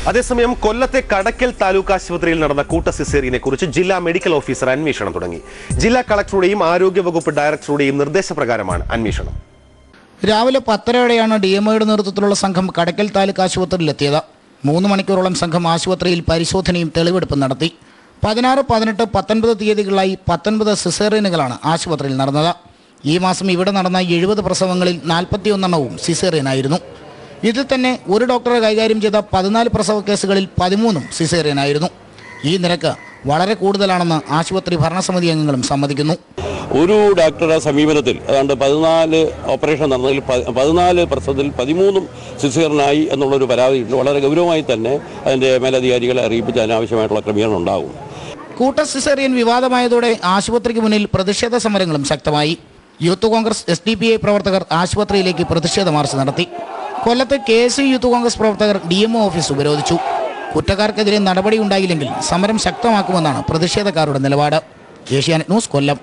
അതേസമയം കൊല്ലത്തെ കടക്കൽ താലൂക്ക് ആശുപത്രിയിൽ നടന്ന കൂട്ട സിസേറിയനെ കുറിച്ച് ജില്ലാ മെഡിക്കൽ ഓഫീസർ അന്വേഷണം തുടങ്ങി. ജില്ലാ കളക്ടറുടെയും ആരോഗ്യവകുപ്പ് ഡയറക്ടറുടെയും നിർദ്ദേശപ്രകാരമാണ് അന്വേഷണം. രാവിലെ 10:30ഓടെയാണ് DMOയുടെ നേതൃത്വത്തിലുള്ള സംഘം കടക്കൽ താലൂക്ക് ആശുപത്രിയിലെത്തിയത്. 3 മണിക്കൂറോളം സംഘം ആശുപത്രിയിൽ പരിശോധനയും തെളിവെടുപ്പും നടത്തി. 16, 18, 19 തീയതികളിലായി 19 സിസേറിയനുകളാണ് ആശുപത്രിയിൽ നടന്നത്. ഈ മാസം ഇവിടെ നടന്ന 70 പ്രസവങ്ങളിൽ 41 സിസേറിയനായിരുന്നു. ഇതിൽ തന്നെ ഒരു ഡോക്ടറെ കൈകാര്യം ചെയ്ത 14 പ്രസവ കേസുകളിൽ 13 സിസേറിയനായിരുന്നു. ഈ നിരക്ക് വളരെ കൂടുതലാണെന്ന് ആശുപത്രി ഭരണസമിതി അംഗങ്ങളും സമ്മതിക്കുന്നു. ഒരു ഡോക്ടറുടെ സമീപനത്തിൽ ഏതാണ്ട് 14 ഓപ്പറേഷൻ നടന്നതിൽ 14 പ്രസവത്തിൽ 13 സിസേറിയനായി എന്നുള്ളൊരു പരാതിയുണ്ട്. വളരെ ഗൗരവമായി തന്നെ അതിൻ്റെ മേലധികാരികളെ അറിയിപ്പിച്ച് അതിനാവശ്യമായിട്ടുള്ള ക്രമീകരണം ഉണ്ടാകും. കൂട്ട സിസേറിയൻ വിവാദമായതോടെ ആശുപത്രിക്ക് മുന്നിൽ പ്രതിഷേധ സമരങ്ങളും ശക്തമായി. യൂത്ത് കോൺഗ്രസ് SDPI പ്രവർത്തകർ ആശുപത്രിയിലേക്ക് പ്രതിഷേധ മാർച്ച് നടത്തി. കൊല്ലത്ത് KSU യൂത്ത് കോൺഗ്രസ് പ്രവർത്തകർ DMO ഓഫീസ് ഉപരോധിച്ചു. കുറ്റക്കാർക്കെതിരെ നടപടിയുണ്ടായില്ലെങ്കിൽ സമരം ശക്തമാക്കുമെന്നാണ് പ്രതിഷേധക്കാരുടെ നിലപാട്. ഏഷ്യാനെറ്റ് ന്യൂസ്, കൊല്ലം.